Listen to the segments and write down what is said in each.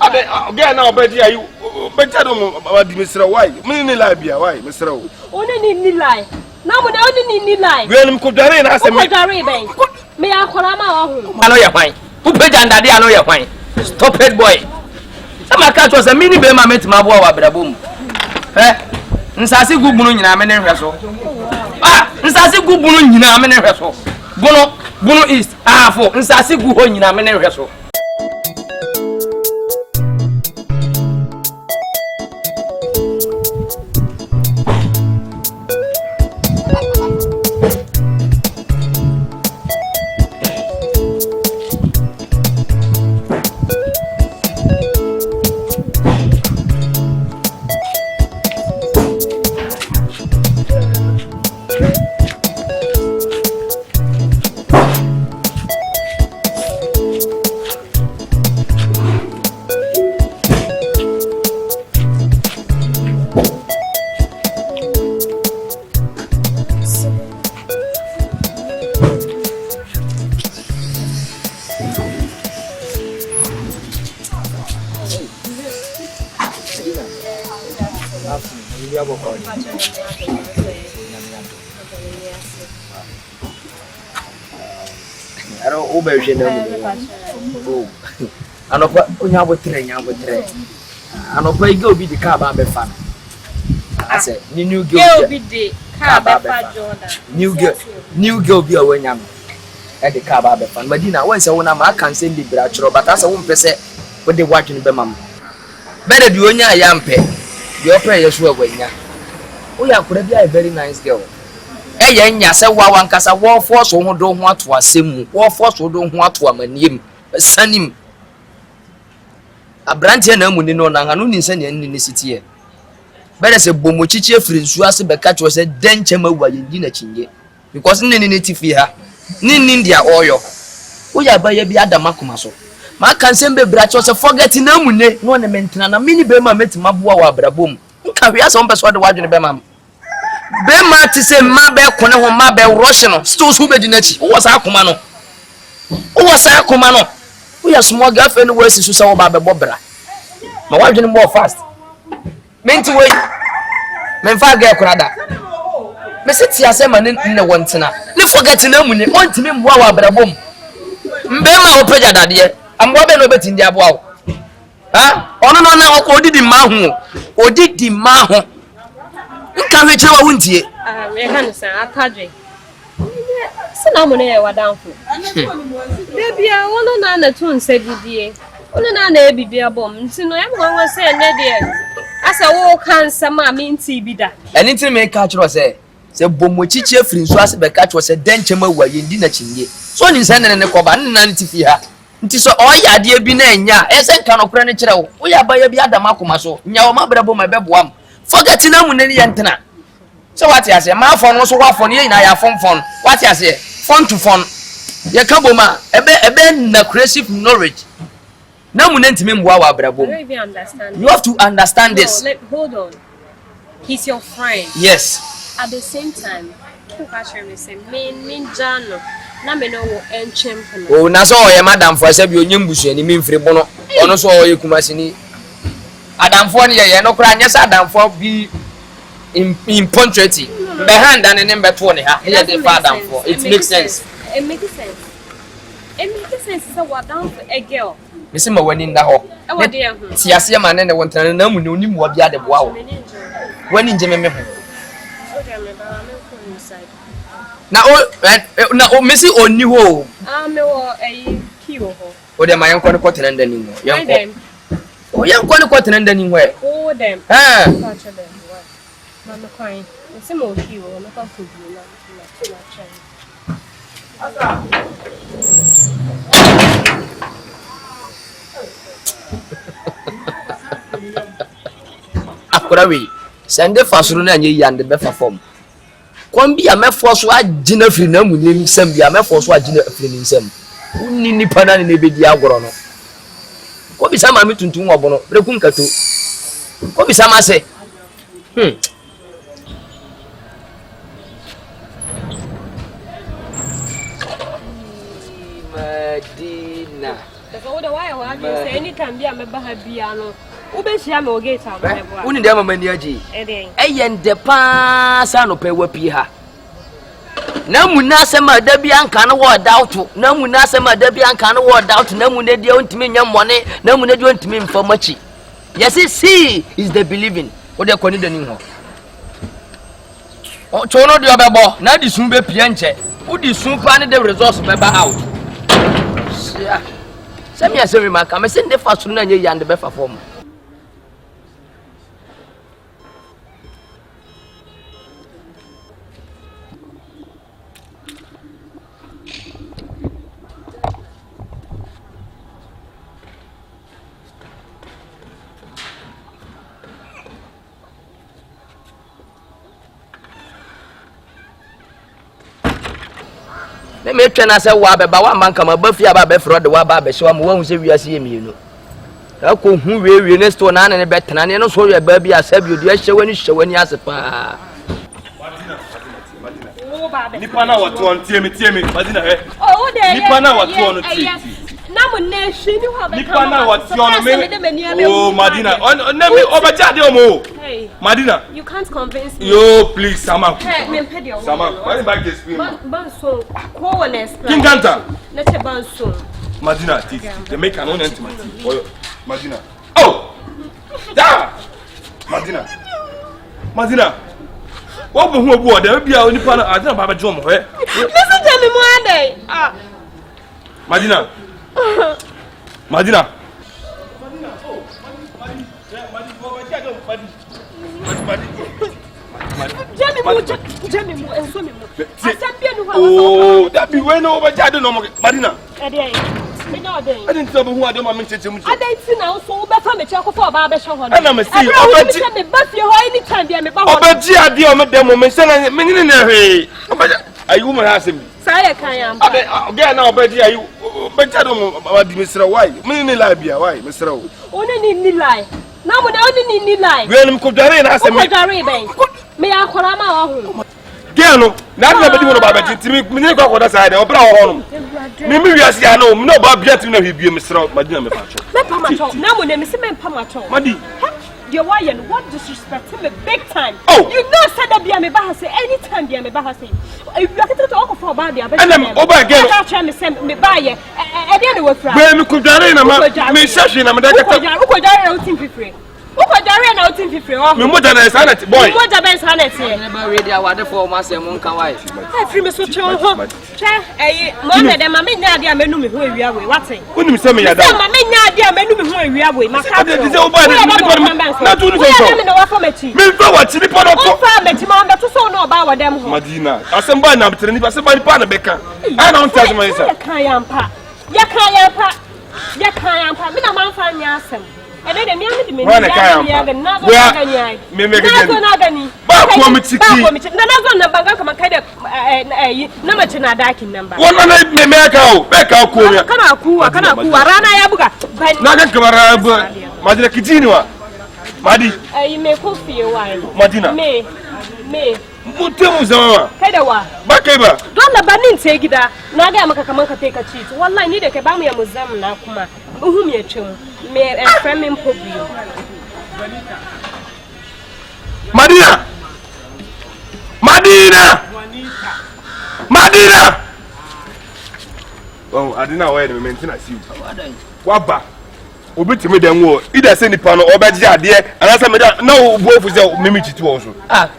Again now, but you better don't Mr. Why? Mini Libya, why, Mr. Only need lie. Now, we only need lie. Well, could I ask me? May I call him? I know you're fine. Who paid and daddy? I know you're fine. Stop it, boy. Some cat was a mini bear, met my boy, Braboom. Eh? Nsasi good moon in a minute vessel. Ah, Nsasi good moon in a minute vessel. Bono East, for Nsasi good in a minute vessel. Anopa onya botre anopa ige be the car ba be fan I said new girl be the car ba Jordan new girl be awanya no e the car ba be fan madina when say wona ma kan say libra chiro but asa wo mpese we dey watch no be mam better do onya ya mpe the opera yesu awanya o ya kura be a very nice girl eye nya se wa wankasa wo force ho do ho ato asem wo force do ho ato amaniem sanim Abrantia na muni no na hanu ni nsa ne ni sitie bere se bomochichi afiri nsu ase beka cho se denche mawa yendi na chinye because ni tifi ha ni dia oyo wo ya ba ya bi adama kuma so ma kan se be bra cho se forget na mune no ne mentina na mini be ma metima boa wa brabom nka hwe asa mbe so de wadwene be ma be ma ti se ma be kone ho ma be rush no still so be di na chi wo sa akoma no we are small girlfriend we see so ba be bobra ma wa dwene more fast menti we men fa girl kurada me siti asema ne wontina ne forget na mu ni ontimi mboa wa brabom mbe ma wo peja dade ambo be no betindi aboa wo ha ono no na odidi ma ho nka hwe kire wa wuntie me kan san atadwe Sina mo ne wadanfo. Bebia wono na na tun se bibie. Wono na na bibia bom. Nti no yam wan se ne de. Asa wo kan sama me nti bida. Eni nti me ka kiro se bomochichi afiri nso ase be ka kiro se denche mawa yendi na chinye. So ni se ne koba nna nti fi ha. Nti so o ya de bi na enya. Ese nka no kura ne kire wo. Wo ya ba ya bi adam akoma so. Nya wo mabrabo ma beboam. Forget na mu ne ye ntena. So what you say? My phone so what phone ye na ya phone. What you say? Phone to phone. Ye ka boma ebe na creative knowledge. Na mu ntimi mboa wa brabo. You have to understand this. Hold on. He's your friend. Yes. At the same time, who catch me say mean jano. Na me no wo enchempo. Oh na so ye madam for say bi onyem busu ani mi mfiri bono. Ono so ye kumasi ni. Adamfo ne ye no kra nya sa adamfo bi in punctuality behind and in beto ne ha here the father for it makes sense. It makes sense so what down for a girl me say ma wani nda ho ti ase ma ne wontra na mu ne onim wa bia de boa wo wani nje me ho na o me say oni ho me wo kiwo ho o de ma yanko ne kwotena nda ni ho yanko ne kwotena nda ni ho o dem Mama crying. It's a more hero, I'm not going to Akurawi, send the first run and ye and the better form. Kwambi a me force wa jina free na mu nim sam bia me force wa jina free nim sam. Unni ni pana ni be dia agoro no. Ko bi sama mi tuntun wo bono, rekun kato. Ko bi sama se. Medina. anytime be a bahabiano. Ubeshia no gate. Uni dem mani agi. Eyen de pa sa no pe wapi ha. Na mu na asema da bia nka no wo doubt. Na mu na asema da bia nka no wo doubt. Na mu na dia ontimi nya mmone. Na mu na dia ontimi mfamachi. Yes, see is the believing. What they call it the new one. Oh, chono di obebo. Na di sun be pia nche. Who di sun pa ne the results be ba out. Yeah. Say me say me maka. Me say the first na nye yande be fa form. Me twa na say wa beba wa manka ma bafi aba be fro de wa ba be hye wa mo hu se wiase ye mienu ako hu we next one na ne betena ne no so ya ba bi asabio de hye wani asepa nipa na wato on tie me Madina he oh there nipa na wato on tie na mo na hwe ni ho be nipa na wato on me oh Madina on na me obaja de omo Madina you can't convince me yo please Sama Sama why back this screen banso ko wona King Ganta na che banso Madina they make an intimate Madina oh da Madina what be who boy there be a nipa na adina baba jom ho listen to me mo adai Madina oh that be when over jado no Madina I didn't tell who I don't want to tell you. I didn't see now, so better me check for Baba Shahon. And I'm a see, me buff your anytime, dear me. But Gia, dear, madam, are you my husband? Say, I am. Again, now, but you, but I don't know, Mr. White, meaning Libya, why, Mr. Only need lie. Now, we only need lie. Well, could I ask me? Me, I call my Gano, not nobody want about it to me, Minego, what I said, or brown. Maybe we are saying, no, about getting a review, Mr. Madina Pamacho. Now, when they see me Pamacho, Madi, your wife, what disrespect him big time. Oh, you know, said that Biame Bahasi anytime Biame Bahasi. If you are to talk for Badi, and I'm over again, I'll try to send me by you. I didn't work for me. Could I am a session? I'm a free. Who could I know to free? Me more than a sanity boy. More than a sanity. Never read a wonderful master monk away. I feel so chill. Mother, the mammy Nadia menu who we are with. What's it? When you send me a damn mammy Nadia menu who we are with. My father is over not doing so. Milk what chili pot of family, Manda to so know about them. Madina, I send by now to the somebody Panabeka. I don't tell myself. Yakayampa. Yakayampa. Mina man fan yasem. And then me me make it back from it na banga kama kaida na machina daki number wona na me make out back out ko kana ku rana ya buga na ga kamara madina kitini wa madi me ko fie wa madina me mutemu zama kaida wa bakaiba don la banin te gida na ga maka kaman ka take cheat wallahi ni da ke ba mu ya muzam na kuma uhum ya twem me friend impobio Madina oh adina why the maintenance you waba obiti me dem wo ida se nipa no obeji ade anasa me da na obuofu se memi chitu wo so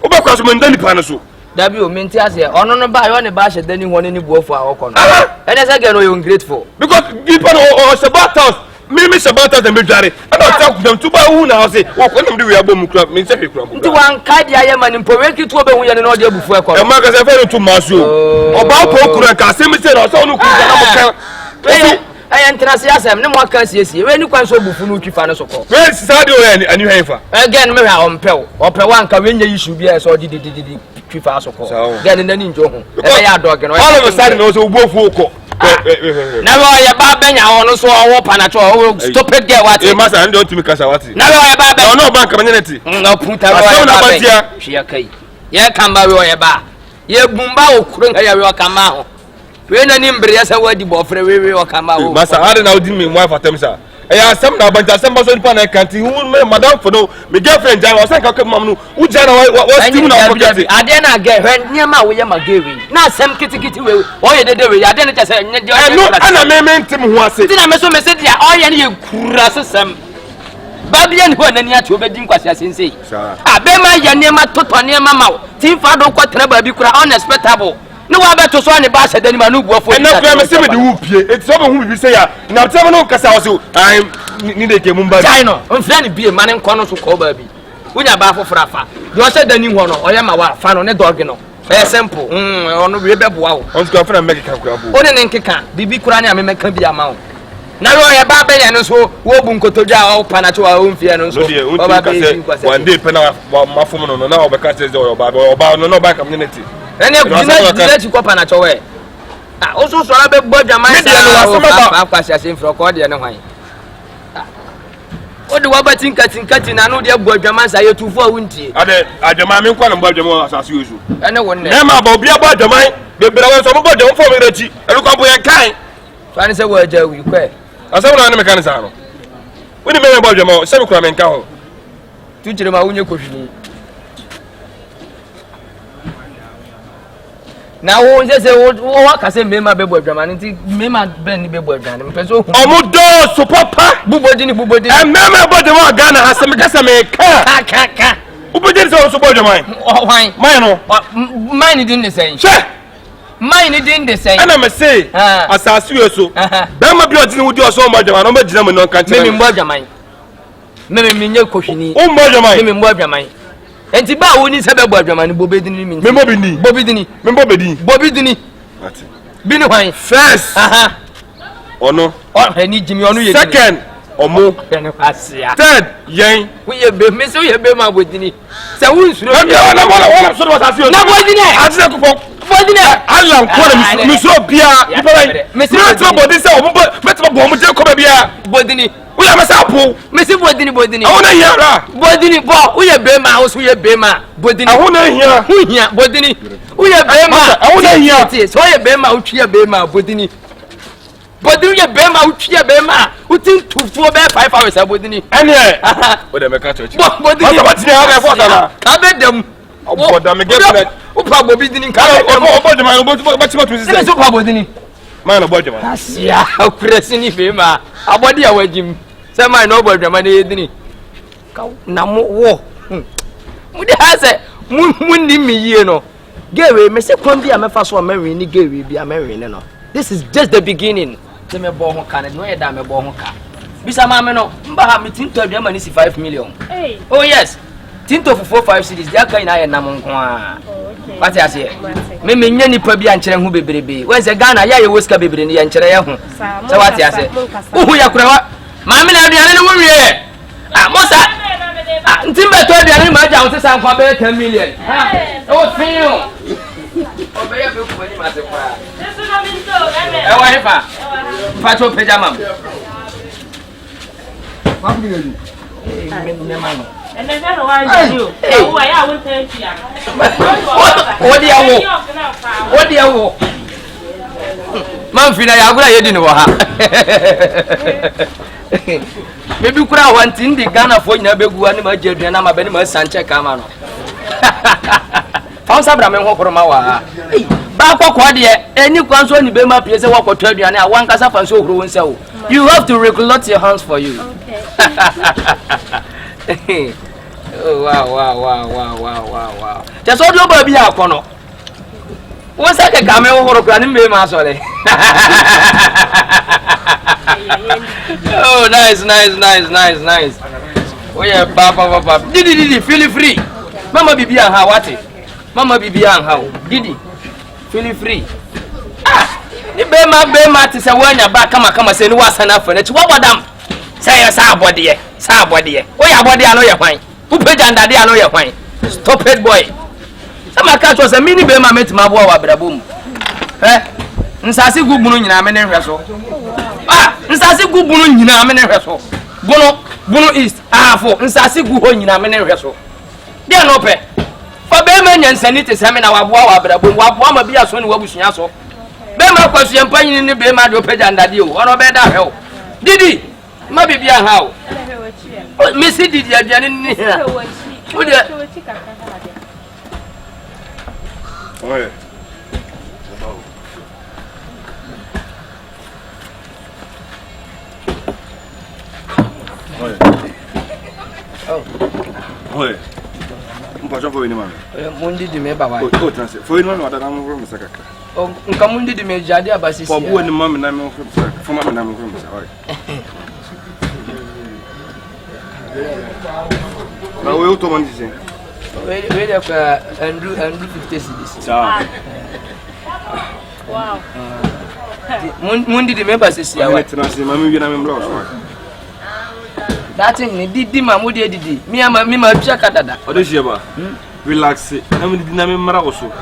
obekwa so me nda nipa no so dabi o menti ase ono no ba yo ne ba hye dani ho ne ni buofu a wokọ no ene se ge no you ungrateful because nipa no sabatos me sabata dem bedware ana talk dem to ba hu na say wo ko nem de we abom kura me se hwe kura nti wan ka dia ye mani mpo we kitu obe hu ye ne no de abufu e ko e ma ka se fe to maso oba po kura ka se me se no so no kura na mo kan I enter asem ne mo aka siesie we ni kwan so bufu no twifa ne sokọ we sade o ya ani hwenfa again me ha ompɛ wan ka we nya issue bia so di twifa sokọ again nani njo ho e ya dog no all of a sudden no so ubofu ko na we ya ba benya ho no so wo panacho stupid girl what e masa ndo ntimi kasa what na we ya ba be no bank manyaneti no puta we ya ba hia kai ye kamba we ya ba ye bumba okuru nga ya we kama ho we na ni mbre ya sa wadi bo fre we o kama ho masa hade na odi me mo afatem sa I some now, but some person pan a canteen. Madam for no, my girlfriend, I was like, okay, Mamma, who generally was still not forgetting. I didn't get her near my way, my giving. Now, some kitty way, or you did it. I didn't just say, I meant him who was it. I must have said, I you crassum. Babian, who and yet to be doing what I say. I bear my Yanema to near Mamma. Team Fado, what never be unexpectable. No one better to any bass than Manu for and not the whoop. It's someone who will say, now tell me, Casasso, I need a Mumbai. I know, I'm trying to be a man in corner to call baby. We are back for Frafa. You said the new one, or am I fan on a dog, you know. Very simple. On the river, wow. On Scotland, American club. Only in Kika, BB Kurani, I can be a mount. Now I have Barbarian, so Wobun Kotoja, Panato, our own Fiano, one day, Pena, my phone, now because there's about no back community. And you let you go Panato way. I also saw a bit of my from Cordia. What do I think cutting? I know the boy Jamas are 2 4 winty. Are the mammy one about the as usual? And no one never about be about the mind. The brother some about the form of the and look up with a kind. Trying to say where Joe we quay. As I want to mechanic. What do you mean about your mouth? 7 crime and cow. Teach them how you could. Now, just say, what can say, Mema Bebo Dramanity, Mema Benny Bebo Dran, Peso, Omudo, so Papa, Bubodini, and Mema Bodema Ghana has some car. Who did also about your mind? Oh, why? Mine didn't say. Mine didn't say. And I must say, as I see you so, Bama Biot would do so much of an German non country. Maybe more your mind. Maybe Minyo Koshini, oh, more your mind, maybe more your mind. And the bow is a better man, Bobidini, Bobidini, Binu first, or no, I need Jimmy on you. Second, or more, third, yang, we have been missing your Bema with Dini. So, who's not we are Masapo, Missy Bodini, Ona Yara, Bodini, we are Bema house, we are Bema, Bodini, Ona here, Bodini, we are Bema, Ona here, so I Bema, Uchia Bema, Bodini. Bodini, Bema, Uchia Bema, who think to 4 5 hours, Bodini, and yeah, what am I catching? Bodini, what's the other? Cover them. Oh, damn it, who probably didn't come over the man, what's what was it? So, Bodini. Man about you, yeah, how pressing Bema, a body away, Jim. Some I know about your money, didn't he? Now, war. Would has a moon me, you know. Gary, Mr. Columbia, my first one, Mary, Gary, be a Mary, you know. This is just the beginning. Tell me, born can and no, I damn a born car. Bisa Mamma, but me think to have money 5 million. Oh, yes. Tinto for 4 5 cities, they are kind of Namon. What I say? Maybe many probably and who be baby. Where's a Ghana? Yeah, you whisker baby in the Anchor. So what I say? Who you are? Mamma, I don't know. Mosa, Timber told the animal down to some 10 million. Oh, feel. Obey a book when you must have. Patrol pajama. What do you do? And then I do. I will tell you. What do you want? What do you want? Manfina, I didn't know. Maybe could I want in the Ghana for never go animal children. I'm a Benima Sanchez Camano. Found some ramen from our back of Quadia, and you can't only be my place. Walk or tell you, and I want us up and so ruin so. You have to recollect your hands for you. Oh, wow. Just all over be our corner. What's that a camel or a granny be my sorry? Oh, nice. Oh, yeah, Papa. Didi, feel free. Mama be and how what it? Mama be and how? Didi, feel free. Ah, the Bema is a one your back. Come and say, what's enough for it? What them? Say a sour body. Oh, your body, I know your wine. Who put down daddy, I know your wine. Stop it, boy. Some catch was a mini Bema met my boy, Braboom. Eh? Nsasi good bunun nyina amene hweso. Nsasi good bunun nyina amene hweso. Bunu east afo nsasi good ho nyina amene hweso. Dia no pe. Fa be ma nyansani te same na waboa wa brabo waboa ma bia so ne wabusua so. Be ma kwasu yempa nyini ne be ma de opeja ndade o. Ono be da hwe o. Didi Ma baby how? Miss it did ya Janine here. Oi. Oh. Oi. Mpacho fo ni mama. Mundi di me baba. O transe. Fo ni mama da na mo from sakaka. Oh, nka mundi di me jade abasisi. Fo bu ni mama na me from sakaka. Fo mama na me from sakaka. Na we to man dise. We dey kwa Andrew 50 cedis. Ciao. Wow. Mundi di me basisi ya. We transe mama wi na me blow so. That thing di mamu di didi. Mi ma twa kadada. Odo sheba. Relax. Na me di na me mara wo so.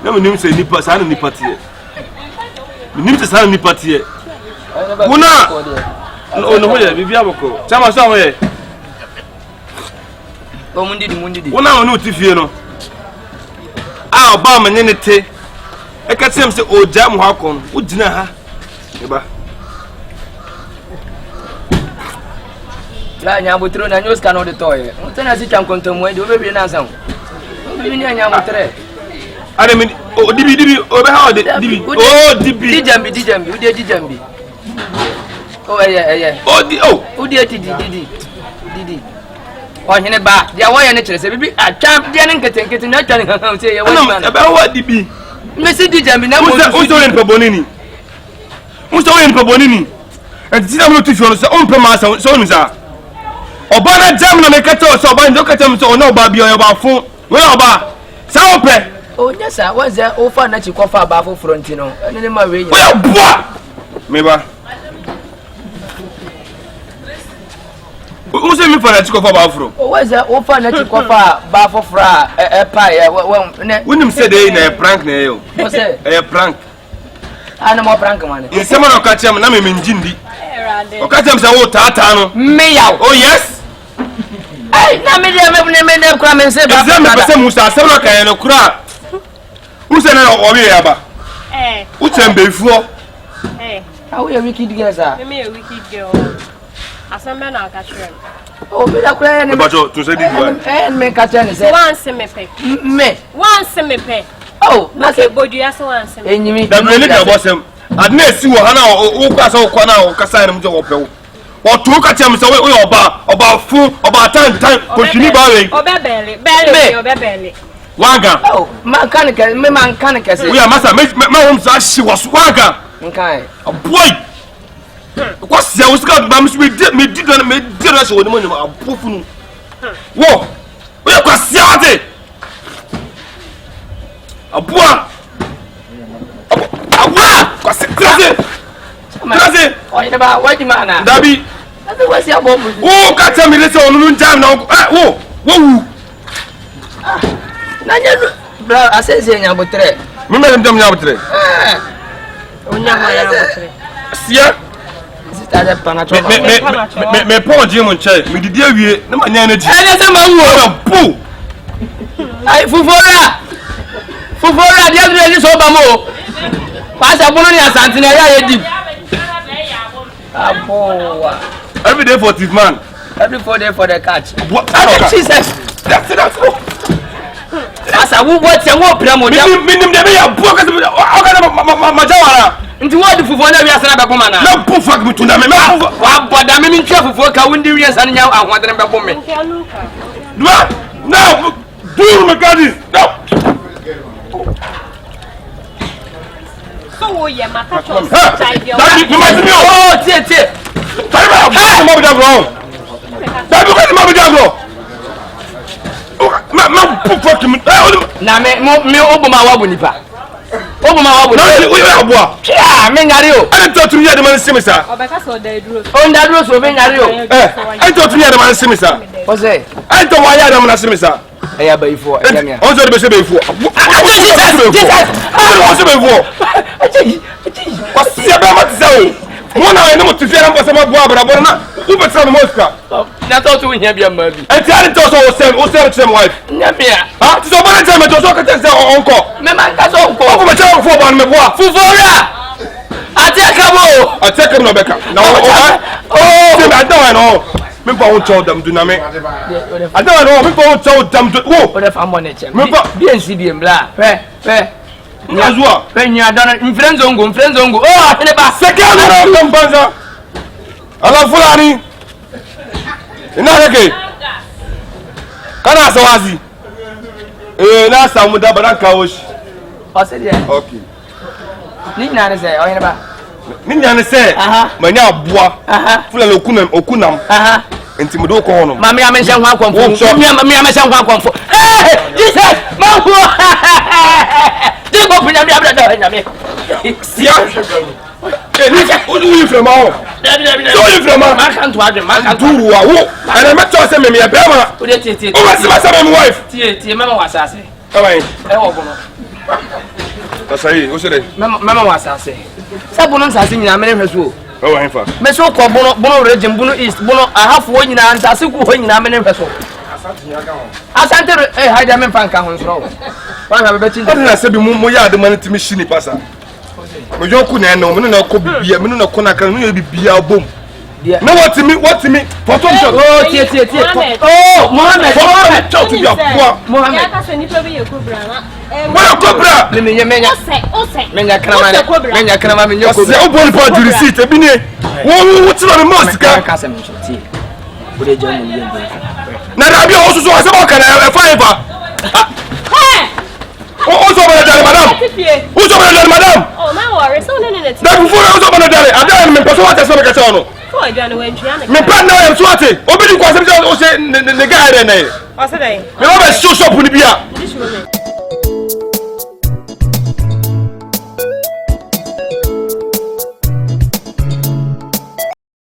Na me nim se nipa sa na nipa tie. Me nim se sa na nipa tie. Wona. No ho ye bibia boko. Chama so ho ye. O mundi di. Wona wona utifie no. Ah oba manye ne te. E ka tem se o jam ho akon. Wo gina ha. Eba. La nyabutro na news kan o de toye. Mutana si cham kontomo e de obebi na san. Obebi ni nyabutre. Are me o dibi obe ha o de dibi. Oh dibi. Dijambi. Udi dijambi. Oh yeah. Oh di oh. Udi didi. O hene ba. Dia wo ye ne kire se bibi atwa dia ne nketenkete na atwa ne kan se ye wo ma. Ebe ho dibi. Me si dijambi na mo. Uso yen pebonini. Enti na mo tifio no se on pe ma sa so nu sa. Oba na jam na me kete o so oba ndo kete mo so na oba bi o oba fun. We oba. Sa o pe. O nya sa wa za o fa na chi kofa ba fo front no. Ene ne ma we nya. We boa. Me ba. O se mi fa na chi kofa ba fro. O wa za o fa na chi kofa ba fo fra pa ya ne. Wonim se dey na prank na yo. O se prank. Ana mo prank man. Insema na ka chem na me njindi. O ka chem se wo tata no. Me yaw. Oh yes. Ai na me dia me ne kura me se ba. Exam me pese musa asem na kan no kura. Use na o we ya ba. Uche mbefuo. How you wicked girl sir? Me a wicked girl. Asem be na ka chere. O me da kura ne. Bacho to say di me ka chere ne se. One se me pe. One se me pe. Oh, na se bodu ya se one se. Enyimi. Da me le da bosem. Adna esi wo ha na o kwa so kwa na o kasa na mje wo pe wo. O to ka chem se we oba fu oba tan continue ba we. Obebele. Wanga. Oh, man kan ke se. We are master me hom sa shi was wanga. Nkai. Boy. Kwa sia wo ska ba me di na so ni mo ni apofu nu. Wo. We kwa sia ate. Abua. Kwa sia. Traze. O ina ba wa di mana. Dabi. Ate wa sia bo mu. Wo ka tell me lese onu njam na wo. Na nya bra asese nya botre. Me me ndam nya botre. Onya ma ya botre. Sia. Sita de panacho. Me pon ji mo nche. Me didi awie na ma nya na ji. Ene se ma wo. Pu. Ai fufora dia dure ni so ba mo. Pasa bunu ni asante na ya yedi. Abowa. Every day for thief man. Every 4 day for the catch. What? Jesus. That's it. Asa wo what ya wo pra mo dia. Minim de be ya bu ka ma jawara. Nti wo di fufu na wi asana be boma na. Na pu fuck me to na me. Wa boda me ntwa fufu ka wo ndi wi asana nya ahoden be bom me. Dwa. No. Do me gadi. No. So wo ye maka cho That you might be Oh, tie. Tell me mo be da wrong. That you mo be da wrong. Ma pu fuck me. Na me oboma wa bu nipa. Oboma wa bu. Na we ya boa. Ah, me ngare o. I don't to me the man simisa. Obeka so da duro. On da duro so be ngare o. I don't to me the man simisa. O say, I don't why the man simisa. eya ba ifo, eya me. On so be se be ifo. Jesus. On so be ifo. What's the about so? One I know to fear am sama boa bra na. Who be tell me Oscar? Na to to hia bia ma bi. I tell it also o same wife. Nya me a. Ah, so ba tell me to so ka tell say onko. Me man ka so onko. Onko be tell fo ba me boa. Fufora. Ateka mo. Ateka no beka. Na o Oh, I don't know. Me pa told them do na me. I don't know. Me pa told them do. Oh, what if I'm on it? Me pa BNCB bla. Pe. Azua. When you are done in friends on go. Oh, never second round Banza. Allah fulani. Ina kake? Kana sawazi. Na samu da baran kawo shi. Okay. Ni na ne say, o yin ba. Ni nya ne say, manya aboa. Fulani okunam. Enti mo do ko hono. Mami amense ho akonfo. Mami amense ho akonfo. Eh! Jesus! Manko! Digo punya bia da nyame. Sia. Ni o du yin frema o. Do yin frema. Man kan to adwe, man kan to ruwa wo. Ana me to say me me be ma. O de tie. O ma si ma say me wife. Tie mama wasase. Abai. Wo bono. Asai, o sere. Mama wasase. Sa bono nsase nyina me hwe so. O hin fa. Me so ko bono region bono east bono ahafo wo nyina nsase ku ho nyina me hwe so. Asante haida me fanka ho nsoro. Wan ha be ti. O na se bi mo ya de man timi shini pasa. Mo jo ku na no, me na ko bibia, me na ko na kan, me bibia bom. No what me? Photo shot. Oh, tie. Oh, Mohammed. Talk to your poor. Mohammed. Ya ka se ni pe bi ye kobra na. What cobra? Menya. Ose. Menya krama menya cobra. Se o boni pa di receipt e bi ni. Wo ti na me mosika. Ka se mention tie. Wo de jam ni yembo. Na da bi o so ase ba ka na e fa. O so ba dale madam. O so ba dale madam. Oh, ma worry. So no. Da before o so ba dale. Ada me person what say me ka say no. Me plan now am swate. Obi di kwasem say o say ne guy there na. O say dey. Me o be show shop ni bia.